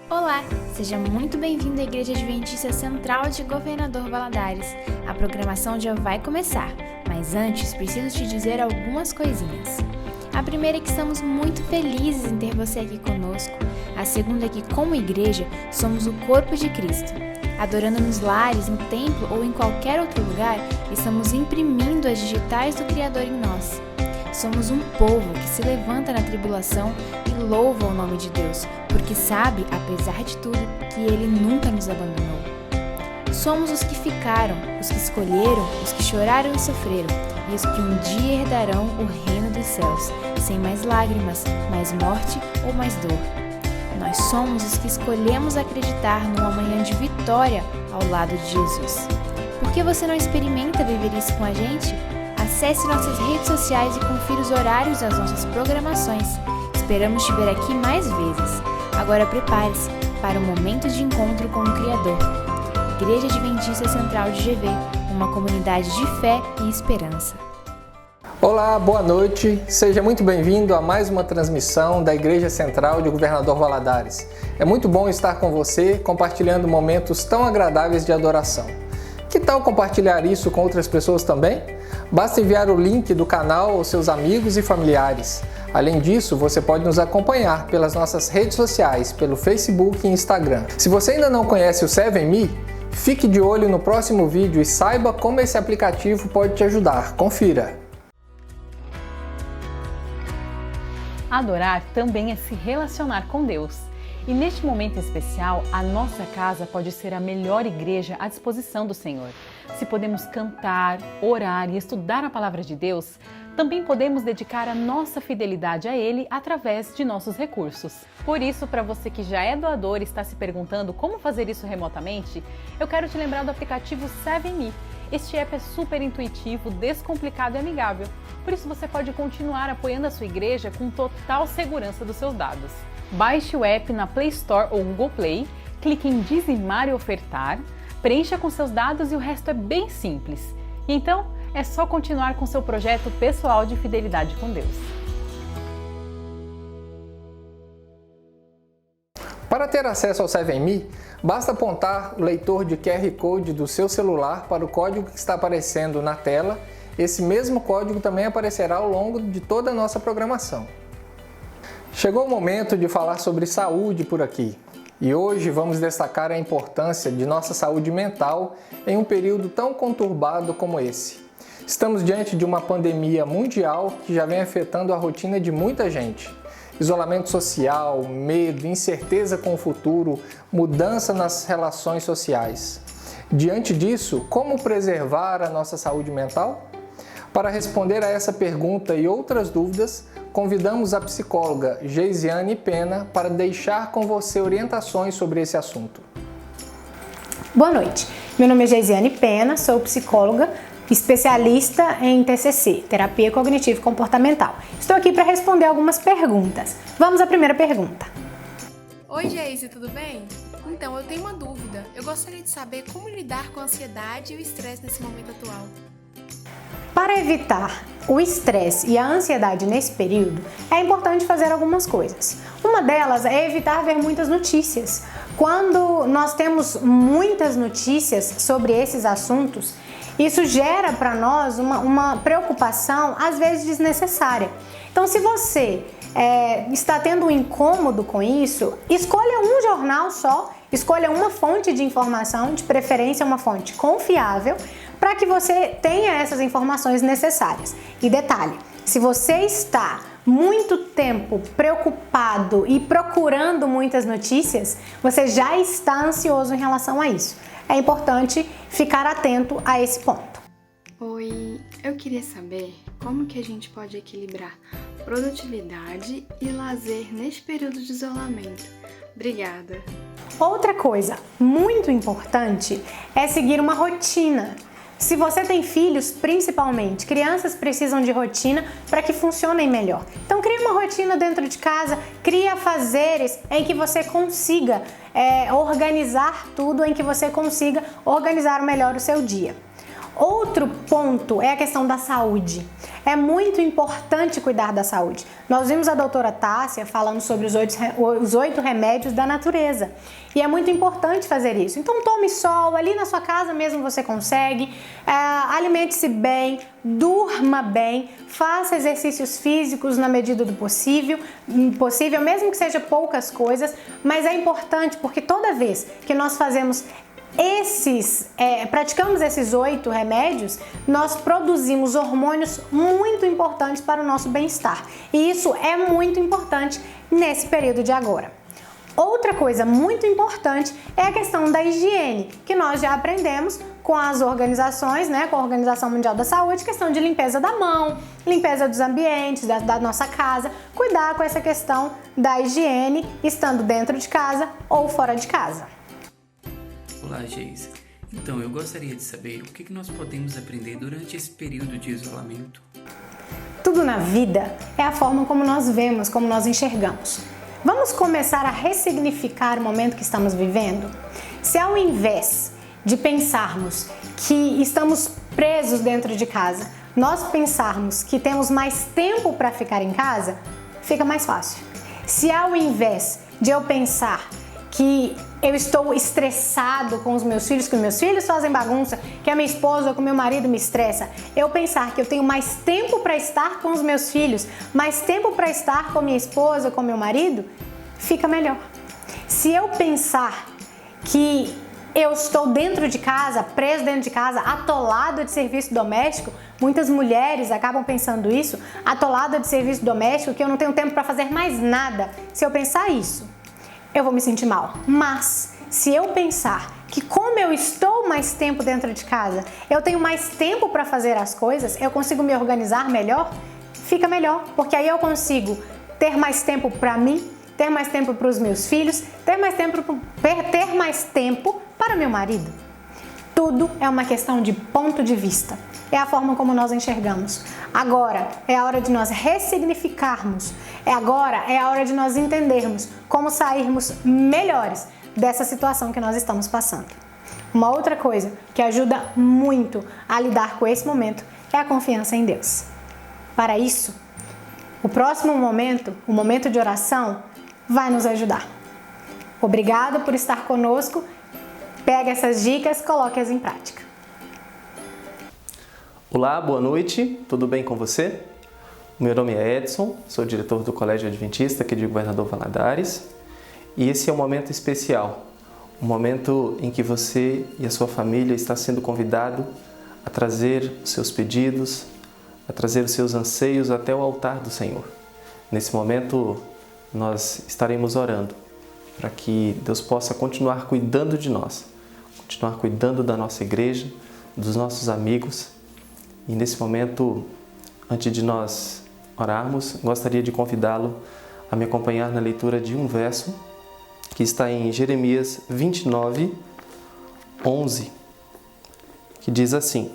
Olá, seja muito bem-vindo à Igreja Adventista Central de Governador Valadares. A programação já vai começar, mas antes preciso te dizer algumas coisinhas. A primeira é que estamos muito felizes em ter você aqui conosco. A segunda é que, como igreja, somos o corpo de Cristo. Adorando nos lares, no templo ou em qualquer outro lugar, estamos imprimindo as digitais do Criador em nós. Somos um povo que se levanta na tribulação e louva o nome de Deus, porque sabe, apesar de tudo, que Ele nunca nos abandonou. Somos os que ficaram, os que escolheram, os que choraram e sofreram, e os que um dia herdarão o reino dos céus, sem mais lágrimas, mais morte ou mais dor. Nós somos os que escolhemos acreditar num amanhã de vitória ao lado de Jesus. Por que você não experimenta viver isso com a gente? Acesse nossas redes sociais e confira os horários das nossas programações. Esperamos te ver aqui mais vezes. Agora prepare-se para um momento de encontro com o Criador. Igreja Adventista Central de GV, uma comunidade de fé e esperança. Olá, boa noite. Seja muito bem-vindo a mais uma transmissão da Igreja Central de Governador Valadares. É muito bom estar com você, compartilhando momentos tão agradáveis de adoração. Que tal compartilhar isso com outras pessoas também? Basta enviar o link do canal aos seus amigos e familiares. Além disso, você pode nos acompanhar pelas nossas redes sociais, pelo Facebook e Instagram. Se você ainda não conhece o 7Me, fique de olho no próximo vídeo e saiba como esse aplicativo pode te ajudar. Confira! Adorar também é se relacionar com Deus. E neste momento especial, a nossa casa pode ser a melhor igreja à disposição do Senhor. Se podemos cantar, orar e estudar a palavra de Deus, também podemos dedicar a nossa fidelidade a Ele através de nossos recursos. Por isso, para você que já é doador e está se perguntando como fazer isso remotamente, eu quero te lembrar do aplicativo 7Me. Este app é super intuitivo, descomplicado e amigável. Por isso você pode continuar apoiando a sua igreja com total segurança dos seus dados. Baixe o app na Play Store ou Google Play, clique em dizimar e ofertar, preencha com seus dados e o resto é bem simples. E então, é só continuar com seu projeto pessoal de fidelidade com Deus. Para ter acesso ao 7Me, basta apontar o leitor de QR Code do seu celular para o código que está aparecendo na tela. Esse mesmo código também aparecerá ao longo de toda a nossa programação. Chegou o momento de falar sobre saúde por aqui. E hoje vamos destacar a importância de nossa saúde mental em um período tão conturbado como esse. Estamos diante de uma pandemia mundial que já vem afetando a rotina de muita gente. Isolamento social, medo, incerteza com o futuro, mudança nas relações sociais. Diante disso, como preservar a nossa saúde mental? Para responder a essa pergunta e outras dúvidas, convidamos a psicóloga Geisiane Pena para deixar com você orientações sobre esse assunto. Boa noite, meu nome é Geisiane Pena, sou psicóloga, especialista em TCC, Terapia Cognitivo Comportamental. Estou aqui para responder algumas perguntas. Vamos à primeira pergunta. Oi, Geise, tudo bem? Então, eu tenho uma dúvida. Eu gostaria de saber como lidar com a ansiedade e o estresse nesse momento atual. Para evitar o estresse e a ansiedade nesse período, é importante fazer algumas coisas. Uma delas é evitar ver muitas notícias. Quando nós temos muitas notícias sobre esses assuntos, isso gera para nós uma preocupação, às vezes desnecessária. Então, se você está tendo um incômodo com isso, escolha um jornal só, escolha uma fonte de informação, de preferência uma fonte confiável, para que você tenha essas informações necessárias. E detalhe, se você está muito tempo preocupado e procurando muitas notícias, você já está ansioso em relação a isso. É importante ficar atento a esse ponto. Oi, eu queria saber como que a gente pode equilibrar produtividade e lazer neste período de isolamento. Obrigada. Outra coisa muito importante é seguir uma rotina. Se você tem filhos, principalmente, crianças precisam de rotina para que funcionem melhor. Então, crie uma rotina dentro de casa, crie afazeres em que você consiga organizar tudo, em que você consiga organizar melhor o seu dia. Outro ponto é a questão da saúde. É muito importante cuidar da saúde. Nós vimos a doutora Tássia falando sobre os 8 remédios da natureza. E é muito importante fazer isso. Então tome sol, ali na sua casa mesmo você consegue. Alimente-se bem, durma bem, faça exercícios físicos na medida do possível, mesmo que seja poucas coisas. Mas é importante porque toda vez que nós praticamos esses 8 remédios, nós produzimos hormônios muito importantes para o nosso bem-estar. E isso é muito importante nesse período de agora. Outra coisa muito importante é a questão da higiene, que nós já aprendemos com as organizações, com a Organização Mundial da Saúde, questão de limpeza da mão, limpeza dos ambientes, da nossa casa, cuidar com essa questão da higiene, estando dentro de casa ou fora de casa. Olá, Geise. Então, eu gostaria de saber o que nós podemos aprender durante esse período de isolamento. Tudo na vida é a forma como nós vemos, como nós enxergamos. Vamos começar a ressignificar o momento que estamos vivendo? Se ao invés de pensarmos que estamos presos dentro de casa, nós pensarmos que temos mais tempo para ficar em casa, fica mais fácil. Se ao invés de eu pensar que eu estou estressado com os meus filhos, que os meus filhos fazem bagunça, que a minha esposa ou que o meu marido me estressa, eu pensar que eu tenho mais tempo para estar com os meus filhos, mais tempo para estar com minha esposa ou com meu marido, fica melhor. Se eu pensar que eu estou dentro de casa, preso dentro de casa, atolado de serviço doméstico, muitas mulheres acabam pensando isso, atolada de serviço doméstico, que eu não tenho tempo para fazer mais nada. Se eu pensar isso, eu vou me sentir mal. Mas se eu pensar que como eu estou mais tempo dentro de casa, eu tenho mais tempo para fazer as coisas, eu consigo me organizar melhor, fica melhor, porque aí eu consigo ter mais tempo para mim, ter mais tempo para os meus filhos, ter mais tempo para meu marido. Tudo é uma questão de ponto de vista. É a forma como nós enxergamos. Agora é a hora de nós ressignificarmos. Agora é a hora de nós entendermos como sairmos melhores dessa situação que nós estamos passando. Uma outra coisa que ajuda muito a lidar com esse momento é a confiança em Deus. Para isso, o próximo momento, o momento de oração, vai nos ajudar. Obrigada por estar conosco. Pega essas dicas, coloque-as em prática. Olá, boa noite, tudo bem com você? Meu nome é Edson, sou diretor do Colégio Adventista aqui de Governador Valadares e esse é um momento especial, um momento em que você e a sua família está sendo convidado a trazer os seus pedidos, a trazer os seus anseios até o altar do Senhor. Nesse momento, nós estaremos orando para que Deus possa continuar cuidando de nós, continuar cuidando da nossa igreja, dos nossos amigos. E nesse momento, antes de nós orarmos, gostaria de convidá-lo a me acompanhar na leitura de um verso que está em Jeremias 29, 11, que diz assim: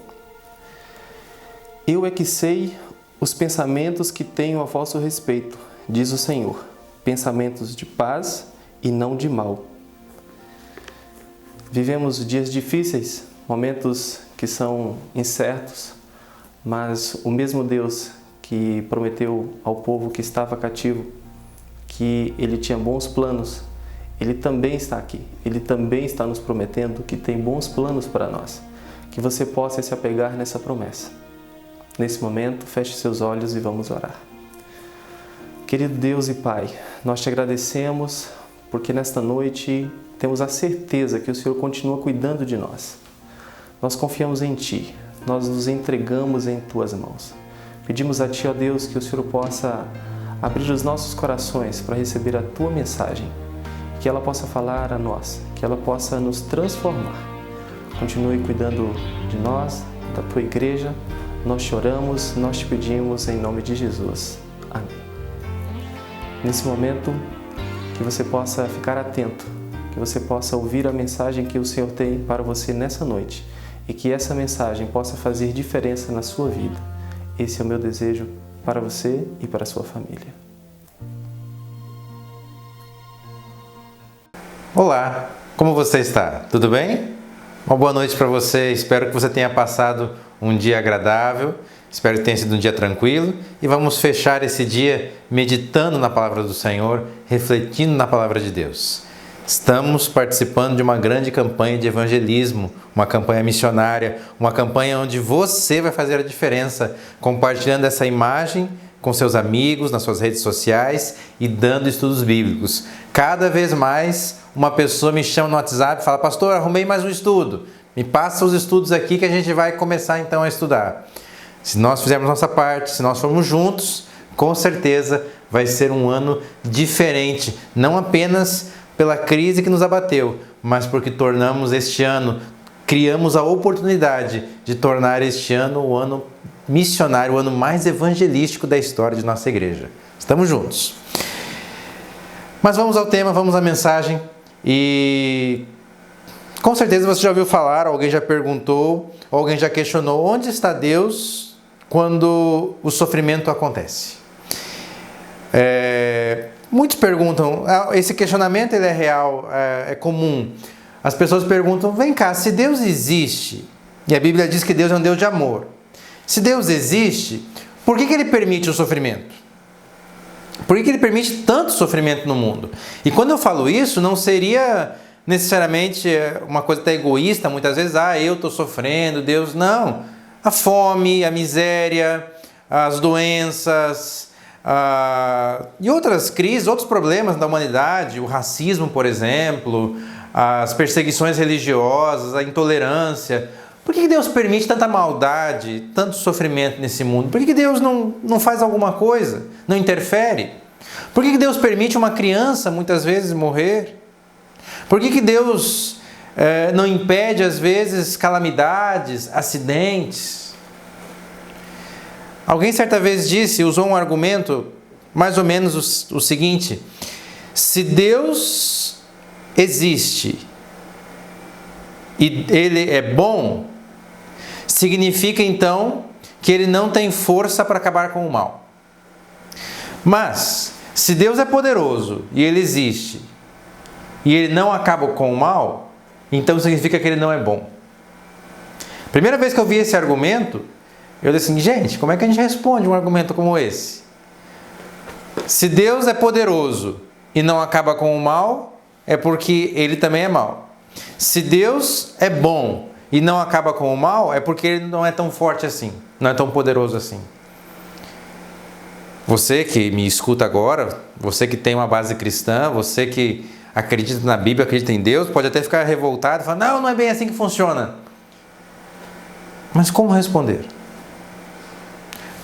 Eu é que sei os pensamentos que tenho a vosso respeito, diz o Senhor, pensamentos de paz e não de mal. Vivemos dias difíceis, momentos que são incertos, mas o mesmo Deus que prometeu ao povo que estava cativo que Ele tinha bons planos, Ele também está aqui. Ele também está nos prometendo que tem bons planos para nós. Que você possa se apegar nessa promessa. Nesse momento, feche seus olhos e vamos orar. Querido Deus e Pai, nós te agradecemos porque nesta noite temos a certeza que o Senhor continua cuidando de nós. Nós confiamos em Ti, nós nos entregamos em Tuas mãos. Pedimos a Ti, ó Deus, que o Senhor possa abrir os nossos corações para receber a Tua mensagem, que ela possa falar a nós, que ela possa nos transformar. Continue cuidando de nós, da Tua igreja. Nós te oramos, nós te pedimos em nome de Jesus. Amém. Nesse momento, que você possa ficar atento, que você possa ouvir a mensagem que o Senhor tem para você nessa noite e que essa mensagem possa fazer diferença na sua vida. Esse é o meu desejo para você e para a sua família. Olá, como você está? Tudo bem? Uma boa noite para você, espero que você tenha passado um dia agradável, espero que tenha sido um dia tranquilo e vamos fechar esse dia meditando na palavra do Senhor, refletindo na palavra de Deus. Estamos participando de uma grande campanha de evangelismo, uma campanha missionária, uma campanha onde você vai fazer a diferença, compartilhando essa imagem com seus amigos, nas suas redes sociais e dando estudos bíblicos. Cada vez mais uma pessoa me chama no WhatsApp e fala: pastor, arrumei mais um estudo, me passa os estudos aqui que a gente vai começar então a estudar. Se nós fizermos nossa parte, se nós formos juntos, com certeza vai ser um ano diferente, não apenas pela crise que nos abateu, mas porque criamos a oportunidade de tornar este ano o ano missionário, o ano mais evangelístico da história de nossa igreja. Estamos juntos. Mas vamos ao tema, vamos à mensagem e com certeza você já ouviu falar, alguém já perguntou, alguém já questionou: onde está Deus quando o sofrimento acontece? Muitos perguntam, esse questionamento ele é real, é comum. As pessoas perguntam: vem cá, se Deus existe, e a Bíblia diz que Deus é um Deus de amor, se Deus existe, por que Ele permite o sofrimento? Por que Ele permite tanto sofrimento no mundo? E quando eu falo isso, não seria necessariamente uma coisa até egoísta, muitas vezes, eu estou sofrendo, Deus, não. A fome, a miséria, as doenças, e outras crises, outros problemas da humanidade, o racismo, por exemplo, as perseguições religiosas, a intolerância. Por que Deus permite tanta maldade, tanto sofrimento nesse mundo? Por que Deus não faz alguma coisa, não interfere? Por que Deus permite uma criança muitas vezes morrer? Por que Deus não impede às vezes calamidades, acidentes? Alguém certa vez usou um argumento mais ou menos o seguinte: se Deus existe e Ele é bom, significa então que Ele não tem força para acabar com o mal. Mas, se Deus é poderoso e Ele existe e Ele não acaba com o mal, então significa que Ele não é bom. Primeira vez que eu vi esse argumento, eu disse assim: gente, como é que a gente responde um argumento como esse? Se Deus é poderoso e não acaba com o mal, é porque Ele também é mau. Se Deus é bom e não acaba com o mal, é porque Ele não é tão forte assim, não é tão poderoso assim. Você que me escuta agora, você que tem uma base cristã, você que acredita na Bíblia, acredita em Deus, pode até ficar revoltado e falar: não é bem assim que funciona. Mas como responder?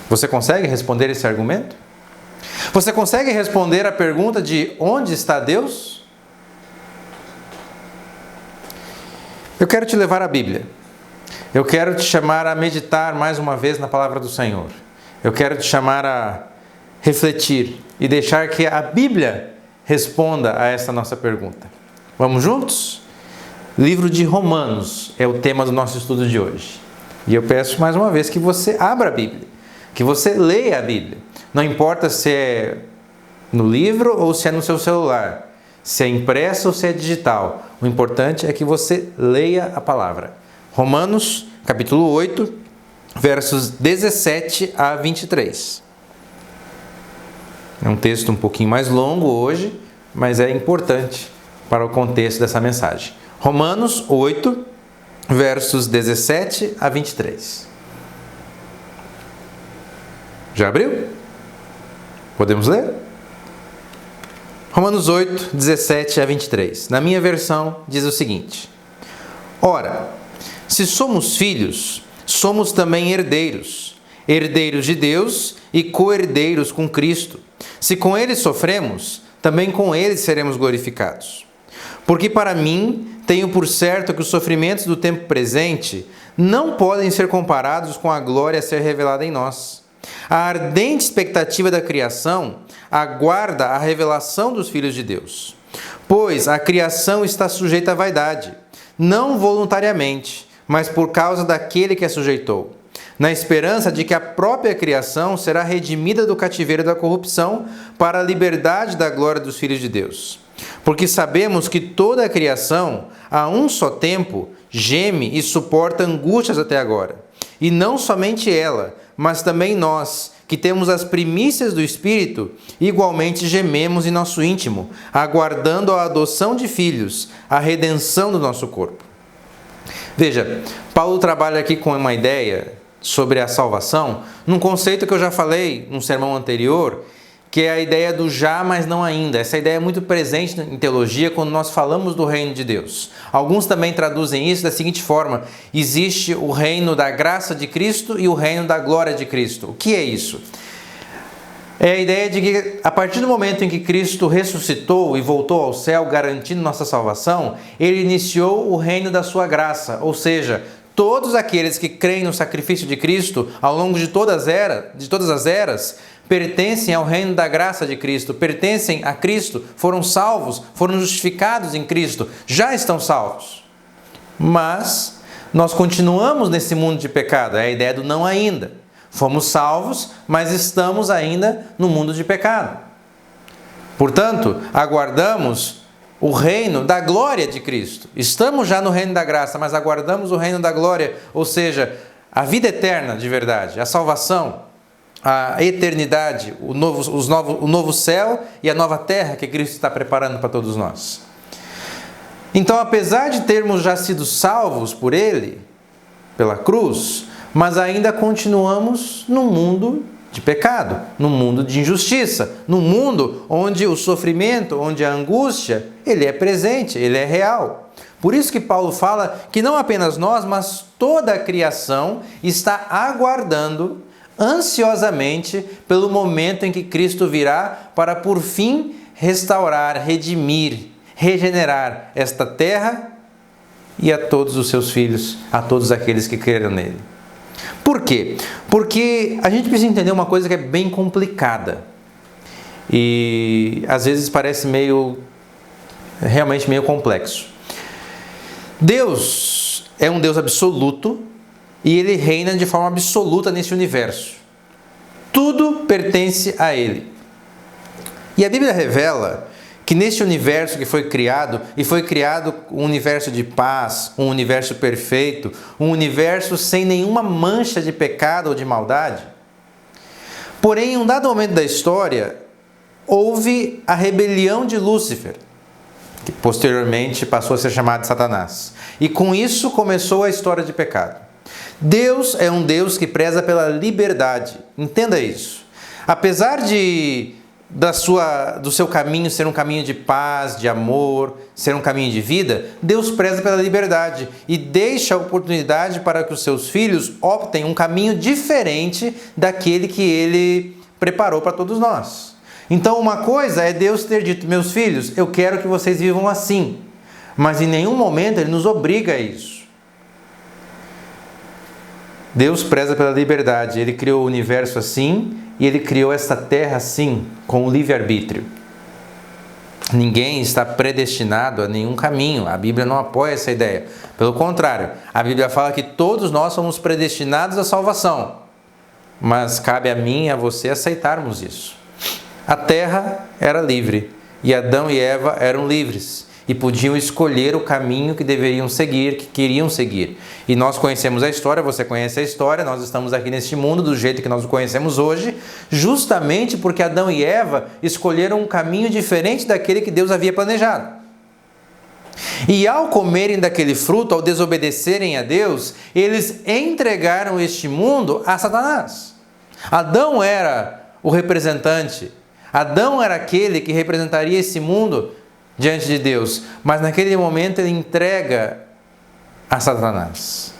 Você consegue responder esse argumento? Você consegue responder a pergunta de onde está Deus? Eu quero te levar à Bíblia. Eu quero te chamar a meditar mais uma vez na palavra do Senhor. Eu quero te chamar a refletir e deixar que a Bíblia responda a essa nossa pergunta. Vamos juntos? Livro de Romanos é o tema do nosso estudo de hoje. E eu peço mais uma vez que você abra a Bíblia, que você leia a Bíblia. Não importa se é no livro ou se é no seu celular, se é impresso ou se é digital. O importante é que você leia a palavra. Romanos, capítulo 8, versos 17 a 23. É um texto um pouquinho mais longo hoje, mas é importante para o contexto dessa mensagem. Romanos 8, versos 17 a 23. Já abriu? Podemos ler? Romanos 8, 17 a 23. Na minha versão diz o seguinte: ora, se somos filhos, somos também herdeiros, herdeiros de Deus e co-herdeiros com Cristo. Se com Ele sofremos, também com Ele seremos glorificados. Porque para mim, tenho por certo que os sofrimentos do tempo presente não podem ser comparados com a glória a ser revelada em nós. A ardente expectativa da criação aguarda a revelação dos filhos de Deus. Pois a criação está sujeita à vaidade, não voluntariamente, mas por causa daquele que a sujeitou, na esperança de que a própria criação será redimida do cativeiro da corrupção para a liberdade da glória dos filhos de Deus. porque sabemos que toda a criação, a um só tempo, geme e suporta angústias até agora. E não somente ela, mas também nós, que temos as primícias do Espírito, igualmente gememos em nosso íntimo, aguardando a adoção de filhos, a redenção do nosso corpo. Veja, Paulo trabalha aqui com uma ideia sobre a salvação, num conceito que eu já falei num sermão anterior, que é a ideia do já, mas não ainda. Essa ideia é muito presente em teologia quando nós falamos do reino de Deus. Alguns também traduzem isso da seguinte forma: existe o reino da graça de Cristo e o reino da glória de Cristo. O que é isso? É a ideia de que a partir do momento em que Cristo ressuscitou e voltou ao céu, garantindo nossa salvação, Ele iniciou o reino da sua graça, ou seja, todos aqueles que creem no sacrifício de Cristo ao longo de todas as eras, pertencem ao reino da graça de Cristo, pertencem a Cristo, foram salvos, foram justificados em Cristo, já estão salvos. Mas nós continuamos nesse mundo de pecado, é a ideia do não ainda. Fomos salvos, mas estamos ainda no mundo de pecado. Portanto, aguardamos o reino da glória de Cristo. Estamos já no reino da graça, mas aguardamos o reino da glória, ou seja, a vida eterna de verdade, a salvação, a eternidade, o novo céu e a nova terra que Cristo está preparando para todos nós. Então, apesar de termos já sido salvos por Ele, pela cruz, mas ainda continuamos num mundo de pecado, num mundo de injustiça, num mundo onde o sofrimento, onde a angústia, ele é presente, ele é real. Por isso que Paulo fala que não apenas nós, mas toda a criação está aguardando ansiosamente pelo momento em que Cristo virá para, por fim, restaurar, redimir, regenerar esta terra e a todos os seus filhos, a todos aqueles que creram nele. Por quê? Porque a gente precisa entender uma coisa que é bem complicada e às vezes parece realmente meio complexo. Deus é um Deus absoluto e Ele reina de forma absoluta nesse universo. Tudo pertence a Ele. E a Bíblia revela que neste universo que foi criado, e foi criado um universo de paz, um universo perfeito, um universo sem nenhuma mancha de pecado ou de maldade. Porém, em um dado momento da história, houve a rebelião de Lúcifer, que posteriormente passou a ser chamado de Satanás. E com isso começou a história de pecado. Deus é um Deus que preza pela liberdade. Entenda isso. Apesar do seu caminho ser um caminho de paz, de amor, ser um caminho de vida, Deus preza pela liberdade e deixa a oportunidade para que os seus filhos optem um caminho diferente daquele que Ele preparou para todos nós. Então, uma coisa é Deus ter dito: meus filhos, eu quero que vocês vivam assim, mas em nenhum momento Ele nos obriga a isso. Deus preza pela liberdade, Ele criou o universo assim e Ele criou esta terra assim, com o livre-arbítrio. Ninguém está predestinado a nenhum caminho, a Bíblia não apoia essa ideia. Pelo contrário, a Bíblia fala que todos nós somos predestinados à salvação, mas cabe a mim e a você aceitarmos isso. A terra era livre e Adão e Eva eram livres e podiam escolher o caminho que deveriam seguir, que queriam seguir. E nós conhecemos a história, você conhece a história, nós estamos aqui neste mundo do jeito que nós o conhecemos hoje, justamente porque Adão e Eva escolheram um caminho diferente daquele que Deus havia planejado. E ao comerem daquele fruto, ao desobedecerem a Deus, eles entregaram este mundo a Satanás. Adão era o representante, Adão era aquele que representaria esse mundo diante de Deus, mas naquele momento ele entrega a Satanás.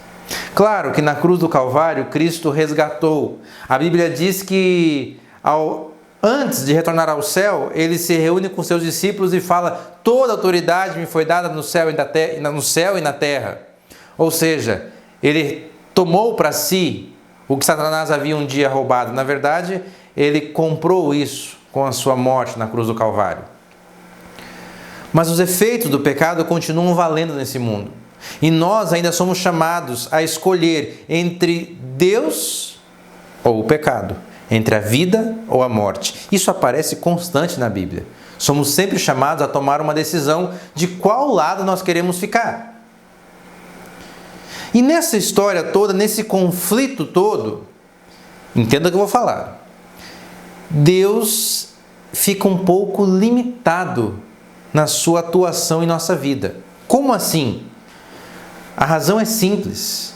Claro que na cruz do Calvário Cristo resgatou. A Bíblia diz que antes de retornar ao céu, ele se reúne com seus discípulos e fala: toda autoridade me foi dada no céu e na terra. Ou seja, ele tomou para si o que Satanás havia um dia roubado. Na verdade, ele comprou isso com a sua morte na cruz do Calvário. Mas os efeitos do pecado continuam valendo nesse mundo. E nós ainda somos chamados a escolher entre Deus ou o pecado, entre a vida ou a morte. Isso aparece constante na Bíblia. Somos sempre chamados a tomar uma decisão de qual lado nós queremos ficar. E nessa história toda, nesse conflito todo, entenda o que eu vou falar. Deus fica um pouco limitado na sua atuação em nossa vida. Como assim? A razão é simples.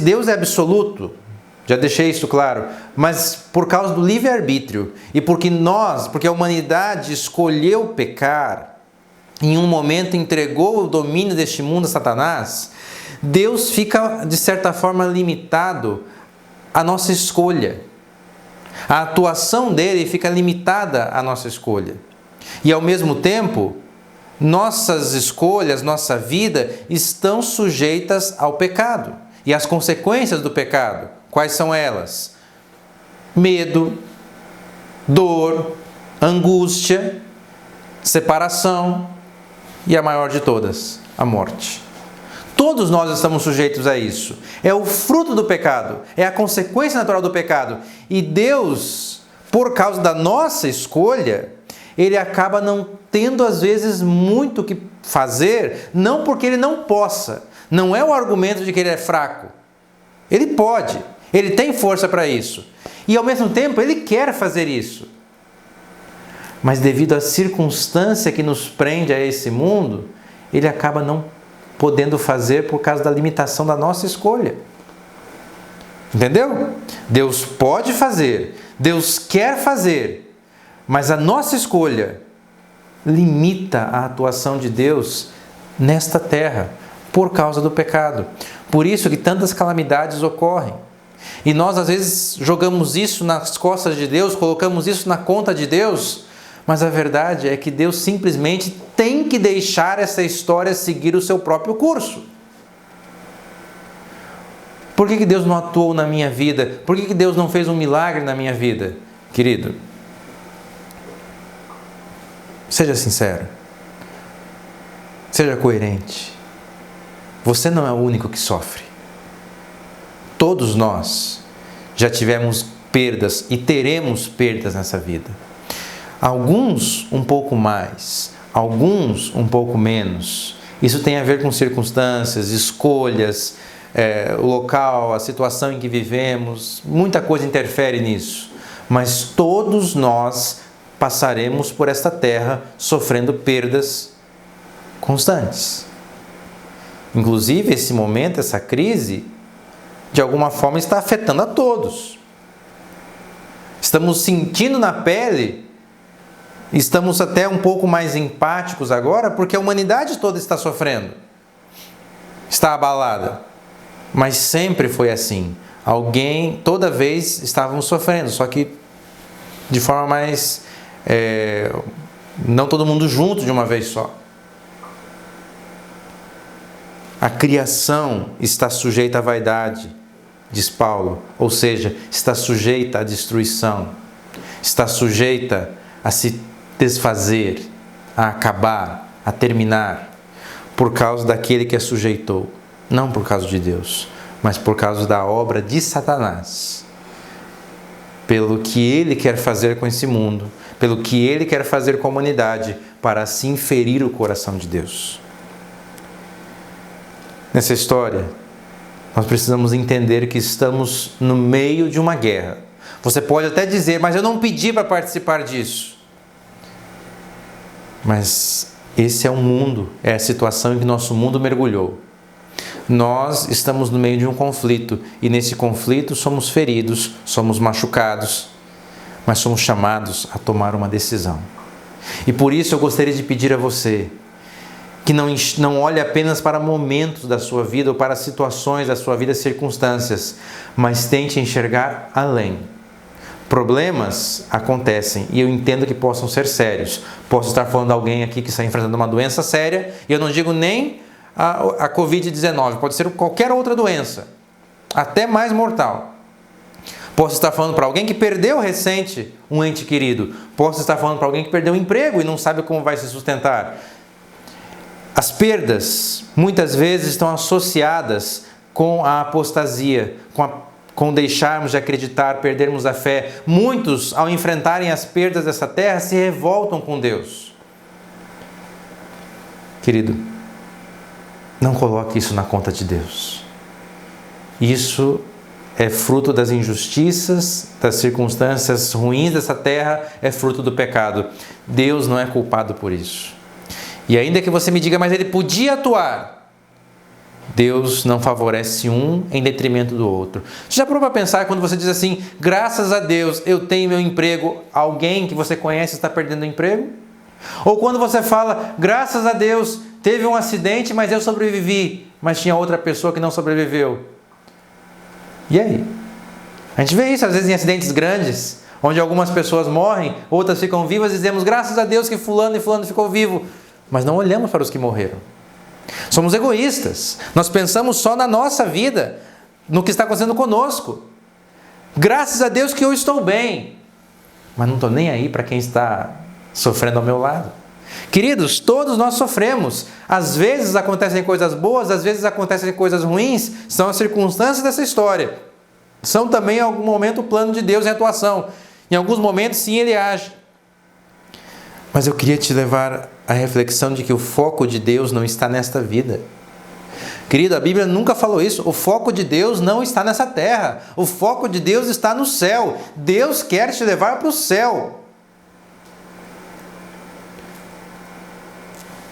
Deus é absoluto, já deixei isso claro, mas por causa do livre-arbítrio e porque a humanidade escolheu pecar, em um momento entregou o domínio deste mundo a Satanás, Deus fica, de certa forma, limitado à nossa escolha. A atuação dele fica limitada à nossa escolha. E, ao mesmo tempo, nossas escolhas, nossa vida, estão sujeitas ao pecado. E as consequências do pecado, quais são elas? Medo, dor, angústia, separação e a maior de todas, a morte. Todos nós estamos sujeitos a isso. É o fruto do pecado, é a consequência natural do pecado. E Deus, por causa da nossa escolha, Ele acaba não tendo às vezes muito o que fazer, não porque Ele não possa. Não é o argumento de que Ele é fraco. Ele pode, Ele tem força para isso. E ao mesmo tempo Ele quer fazer isso. Mas devido à circunstância que nos prende a esse mundo, Ele acaba não podendo fazer por causa da limitação da nossa escolha. Entendeu? Deus pode fazer, Deus quer fazer, mas a nossa escolha limita a atuação de Deus nesta terra por causa do pecado. Por isso que tantas calamidades ocorrem. E nós às vezes jogamos isso nas costas de Deus, colocamos isso na conta de Deus, mas a verdade é que Deus simplesmente tem que deixar essa história seguir o seu próprio curso. Por que Deus não atuou na minha vida? Por que Deus não fez um milagre na minha vida? Querido, seja sincero. Seja coerente. Você não é o único que sofre. Todos nós já tivemos perdas e teremos perdas nessa vida. Alguns um pouco mais, alguns um pouco menos. Isso tem a ver com circunstâncias, escolhas, o local, a situação em que vivemos. Muita coisa interfere nisso. Mas todos nós passaremos por esta terra sofrendo perdas constantes. Inclusive, esse momento, essa crise, de alguma forma está afetando a todos. Estamos sentindo na pele. Estamos até um pouco mais empáticos agora, porque a humanidade toda está sofrendo. Está abalada. Mas sempre foi assim. Toda vez estávamos sofrendo, só que de forma mais... não todo mundo junto de uma vez só. A criação está sujeita à vaidade, diz Paulo. Ou seja, está sujeita à destruição. Está sujeita a se desfazer, a acabar, a terminar, por causa daquele que a sujeitou. Não por causa de Deus, mas por causa da obra de Satanás. Pelo que ele quer fazer com esse mundo, pelo que ele quer fazer com a humanidade, para assim ferir o coração de Deus. Nessa história, nós precisamos entender que estamos no meio de uma guerra. Você pode até dizer, mas eu não pedi para participar disso. Mas esse é o mundo, é a situação em que nosso mundo mergulhou. Nós estamos no meio de um conflito e nesse conflito somos feridos, somos machucados, mas somos chamados a tomar uma decisão. E por isso eu gostaria de pedir a você que não olhe apenas para momentos da sua vida ou para situações da sua vida, circunstâncias, mas tente enxergar além. Problemas acontecem e eu entendo que possam ser sérios. Posso estar falando de alguém aqui que está enfrentando uma doença séria e eu não digo nem a Covid-19, pode ser qualquer outra doença, até mais mortal. Posso estar falando para alguém que perdeu recente um ente querido. Posso estar falando para alguém que perdeu o emprego e não sabe como vai se sustentar. As perdas muitas vezes estão associadas com a apostasia, com a com deixarmos de acreditar, perdermos a fé. Muitos, ao enfrentarem as perdas dessa terra, se revoltam com Deus. Querido, não coloque isso na conta de Deus. Isso é fruto das injustiças, das circunstâncias ruins dessa terra, é fruto do pecado. Deus não é culpado por isso. E ainda que você me diga, mas ele podia atuar, Deus não favorece um em detrimento do outro. Você já parou para pensar quando você diz assim, graças a Deus eu tenho meu emprego, alguém que você conhece está perdendo o emprego? Ou quando você fala, graças a Deus teve um acidente, mas eu sobrevivi, mas tinha outra pessoa que não sobreviveu. E aí? A gente vê isso às vezes em acidentes grandes, onde algumas pessoas morrem, outras ficam vivas e dizemos, graças a Deus que fulano e fulano ficou vivo. Mas não olhamos para os que morreram. Somos egoístas. Nós pensamos só na nossa vida, no que está acontecendo conosco. Graças a Deus que eu estou bem. Mas não estou nem aí para quem está sofrendo ao meu lado. Queridos, todos nós sofremos. Às vezes acontecem coisas boas, às vezes acontecem coisas ruins. São as circunstâncias dessa história. São também, em algum momento, o plano de Deus em atuação. Em alguns momentos, sim, Ele age. Mas eu queria te levar à reflexão de que o foco de Deus não está nesta vida. Querido, a Bíblia nunca falou isso. O foco de Deus não está nessa terra. O foco de Deus está no céu. Deus quer te levar para o céu.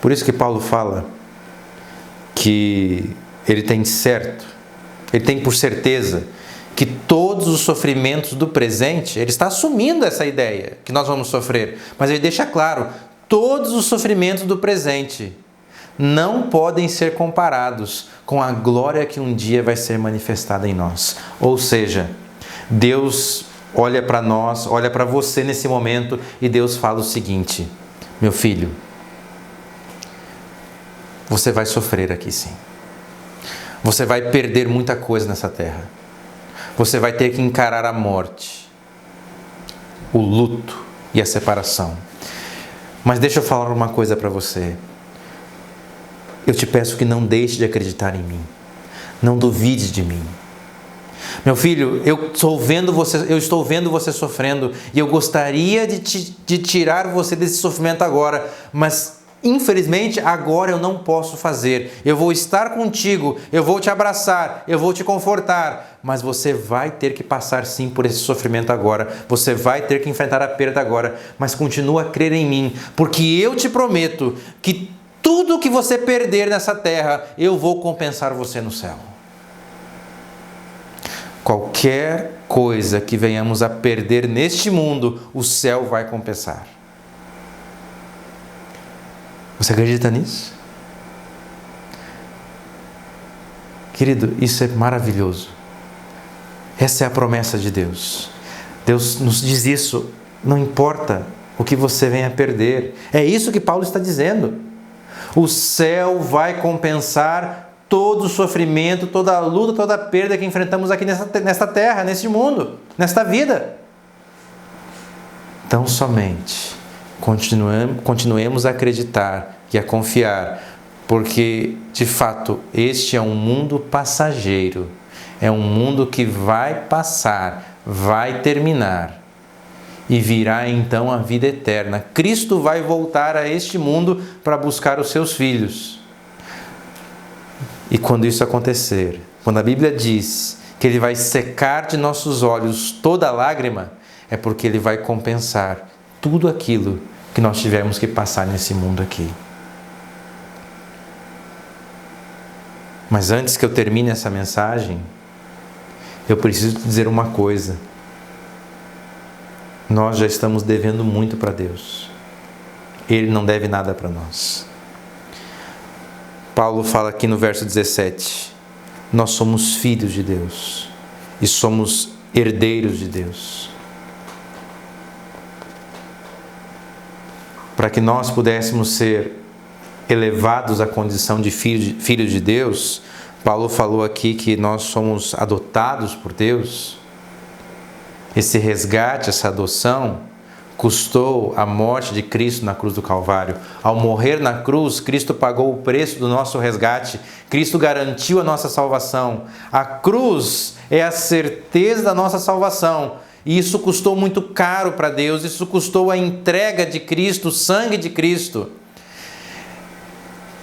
Por isso que Paulo fala que ele tem certo, ele tem por certeza que todos os sofrimentos do presente, ele está assumindo essa ideia que nós vamos sofrer, mas ele deixa claro, todos os sofrimentos do presente não podem ser comparados com a glória que um dia vai ser manifestada em nós. Ou seja, Deus olha para nós, olha para você nesse momento e Deus fala o seguinte, meu filho, você vai sofrer aqui sim. Você vai perder muita coisa nessa terra. Você vai ter que encarar a morte, o luto e a separação. Mas deixa eu falar uma coisa para você. Eu te peço que não deixe de acreditar em mim. Não duvide de mim. Meu filho, eu estou vendo você sofrendo e eu gostaria de tirar você desse sofrimento agora, mas infelizmente, agora eu não posso fazer. Eu vou estar contigo, eu vou te abraçar, eu vou te confortar, mas você vai ter que passar sim por esse sofrimento agora. Você vai ter que enfrentar a perda agora, mas continua a crer em mim, porque eu te prometo que tudo que você perder nessa terra, eu vou compensar você no céu. Qualquer coisa que venhamos a perder neste mundo, o céu vai compensar. Você acredita nisso? Querido, isso é maravilhoso. Essa é a promessa de Deus. Deus nos diz isso, não importa o que você venha a perder. É isso que Paulo está dizendo. O céu vai compensar todo o sofrimento, toda a luta, toda a perda que enfrentamos aqui nesta terra, neste mundo, nesta vida. Então somente continuemos a acreditar e a confiar, porque de fato este é um mundo passageiro, é um mundo que vai passar, vai terminar e virá então a vida eterna. Cristo vai voltar a este mundo para buscar os seus filhos. E quando isso acontecer, quando a Bíblia diz que Ele vai secar de nossos olhos toda lágrima, é porque Ele vai compensar tudo aquilo que nós tivemos que passar nesse mundo aqui. Mas antes que eu termine essa mensagem, eu preciso dizer uma coisa. Nós já estamos devendo muito para Deus. Ele não deve nada para nós. Paulo fala aqui no verso 17, nós somos filhos de Deus e somos herdeiros de Deus. Para que nós pudéssemos ser elevados à condição de filhos de Deus, Paulo falou aqui que nós somos adotados por Deus. Esse resgate, essa adoção, custou a morte de Cristo na cruz do Calvário. Ao morrer na cruz, Cristo pagou o preço do nosso resgate. Cristo garantiu a nossa salvação. A cruz é a certeza da nossa salvação. E isso custou muito caro para Deus. Isso custou a entrega de Cristo, o sangue de Cristo.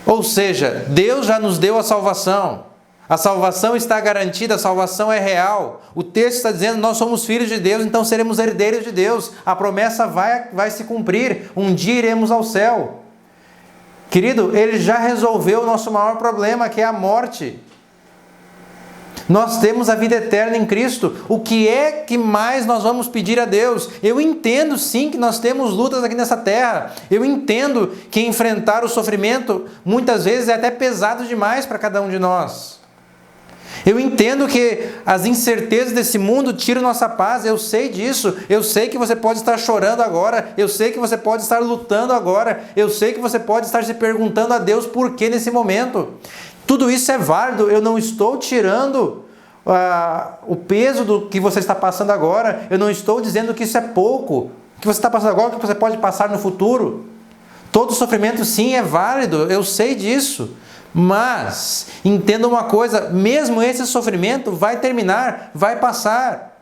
Ou seja, Deus já nos deu a salvação. A salvação está garantida, a salvação é real. O texto está dizendo que nós somos filhos de Deus, então seremos herdeiros de Deus. A promessa vai se cumprir. Um dia iremos ao céu. Querido, Ele já resolveu o nosso maior problema, que é a morte. Nós temos a vida eterna em Cristo. O que é que mais nós vamos pedir a Deus? Eu entendo sim que nós temos lutas aqui nessa terra. Eu entendo que enfrentar o sofrimento muitas vezes é até pesado demais para cada um de nós. Eu entendo que as incertezas desse mundo tiram nossa paz, eu sei disso. Eu sei que você pode estar chorando agora, eu sei que você pode estar lutando agora, eu sei que você pode estar se perguntando a Deus por que nesse momento. Tudo isso é válido, eu não estou tirando o peso do que você está passando agora, eu não estou dizendo que isso é pouco, o que você está passando agora, o que você pode passar no futuro. Todo sofrimento sim é válido, eu sei disso. Mas, entenda uma coisa, mesmo esse sofrimento vai terminar, vai passar.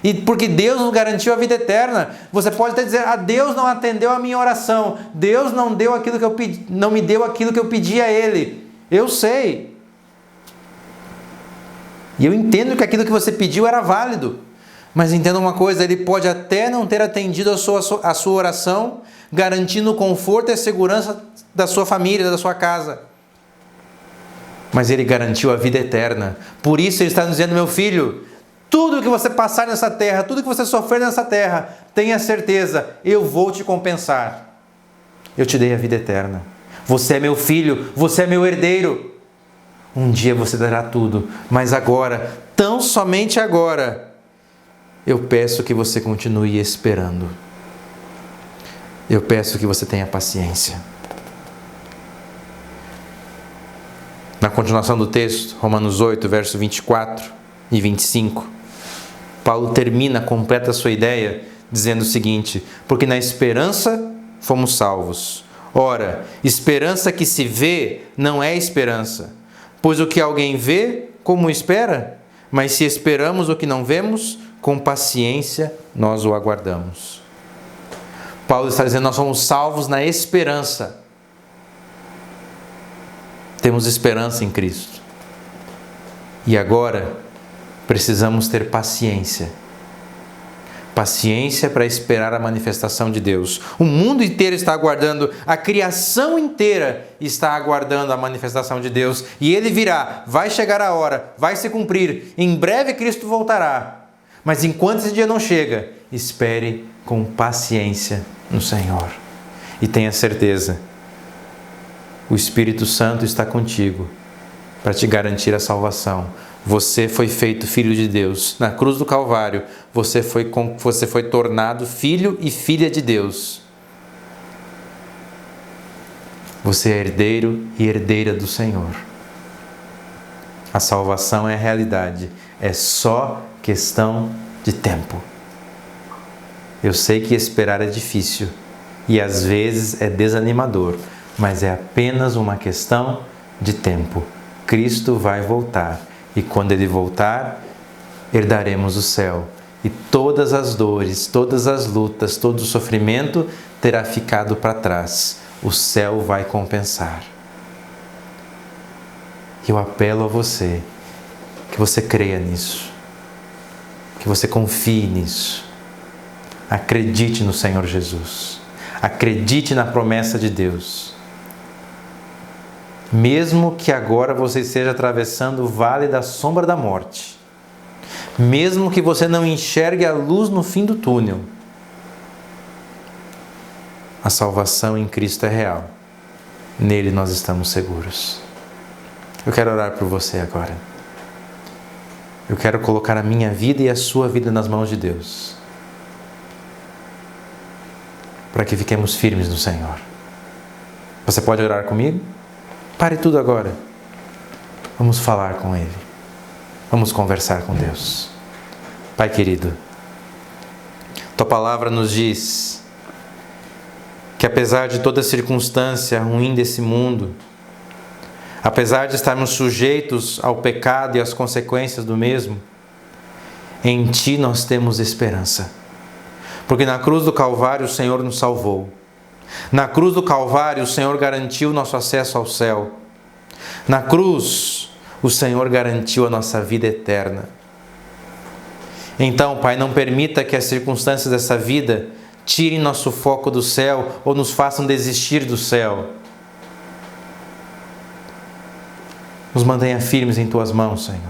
E porque Deus nos garantiu a vida eterna. Você pode até dizer, Deus não atendeu a minha oração, Deus não deu aquilo que eu pedi, não me deu aquilo que eu pedi a Ele. Eu sei. E eu entendo que aquilo que você pediu era válido. Mas entenda uma coisa, Ele pode até não ter atendido a sua oração, garantindo o conforto e a segurança da sua família, da sua casa. Mas Ele garantiu a vida eterna. Por isso Ele está dizendo, meu filho, tudo que você passar nessa terra, tudo que você sofrer nessa terra, tenha certeza, eu vou te compensar. Eu te dei a vida eterna. Você é meu filho, você é meu herdeiro. Um dia você dará tudo, mas agora, tão somente agora, eu peço que você continue esperando. Eu peço que você tenha paciência. Na continuação do texto, Romanos 8, verso 24 e 25, Paulo completa a sua ideia, dizendo o seguinte: porque na esperança fomos salvos. Ora, esperança que se vê não é esperança, pois o que alguém vê, como espera? Mas se esperamos o que não vemos, com paciência nós o aguardamos. Paulo está dizendo, nós somos salvos na esperança. Temos esperança em Cristo. E agora, precisamos ter paciência. Paciência para esperar a manifestação de Deus. O mundo inteiro está aguardando, a criação inteira está aguardando a manifestação de Deus. E Ele virá, vai chegar a hora, vai se cumprir. Em breve Cristo voltará. Mas enquanto esse dia não chega, espere com paciência no Senhor. E tenha certeza, o Espírito Santo está contigo para te garantir a salvação. Você foi feito filho de Deus. Na cruz do Calvário, você foi tornado filho e filha de Deus. Você é herdeiro e herdeira do Senhor. A salvação é a realidade. É só questão de tempo. Eu sei que esperar é difícil e às vezes é desanimador, mas é apenas uma questão de tempo. Cristo vai voltar e quando Ele voltar, herdaremos o céu e todas as dores, todas as lutas, todo o sofrimento terá ficado para trás. O céu vai compensar. Eu apelo a você, que você creia nisso, que você confie nisso. Acredite no Senhor Jesus. Acredite na promessa de Deus. Mesmo que agora você esteja atravessando o vale da sombra da morte, mesmo que você não enxergue a luz no fim do túnel, a salvação em Cristo é real. Nele nós estamos seguros. Eu quero orar por você agora. Eu quero colocar a minha vida e a sua vida nas mãos de Deus, para que fiquemos firmes no Senhor. Você pode orar comigo? Pare tudo agora. Vamos falar com Ele. Vamos conversar com Deus. Pai querido, Tua palavra nos diz que apesar de toda circunstância ruim desse mundo, apesar de estarmos sujeitos ao pecado e às consequências do mesmo, em Ti nós temos esperança. Porque na cruz do Calvário o Senhor nos salvou. Na cruz do Calvário o Senhor garantiu nosso acesso ao céu. Na cruz o Senhor garantiu a nossa vida eterna. Então, Pai, não permita que as circunstâncias dessa vida tirem nosso foco do céu ou nos façam desistir do céu. Nos mantenha firmes em Tuas mãos, Senhor.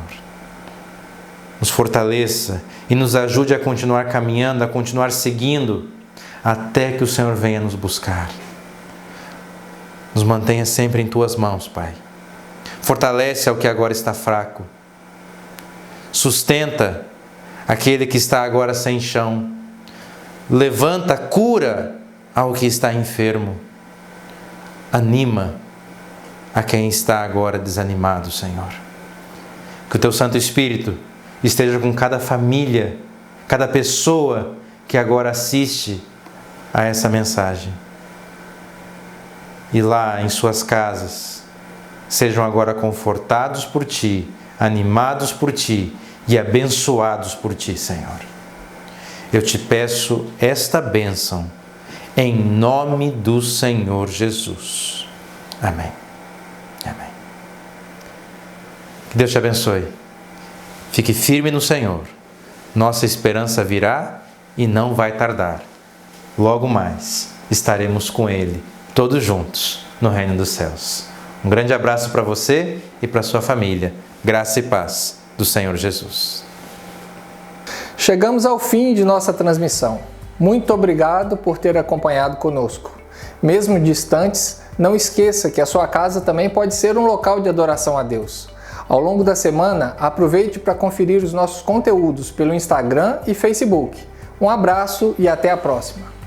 Nos fortaleça e nos ajude a continuar caminhando, a continuar seguindo, até que o Senhor venha nos buscar. Nos mantenha sempre em Tuas mãos, Pai. Fortalece ao que agora está fraco. Sustenta aquele que está agora sem chão. Levanta, cura ao que está enfermo. Anima a quem está agora desanimado, Senhor. Que o Teu Santo Espírito esteja com cada família, cada pessoa que agora assiste a essa mensagem. E lá em suas casas, sejam agora confortados por Ti, animados por Ti e abençoados por Ti, Senhor. Eu Te peço esta bênção, em nome do Senhor Jesus. Amém. Amém. Que Deus te abençoe. Fique firme no Senhor. Nossa esperança virá e não vai tardar. Logo mais estaremos com Ele, todos juntos, no reino dos céus. Um grande abraço para você e para sua família. Graça e paz do Senhor Jesus. Chegamos ao fim de nossa transmissão. Muito obrigado por ter acompanhado conosco. Mesmo distantes, não esqueça que a sua casa também pode ser um local de adoração a Deus. Ao longo da semana, aproveite para conferir os nossos conteúdos pelo Instagram e Facebook. Um abraço e até a próxima!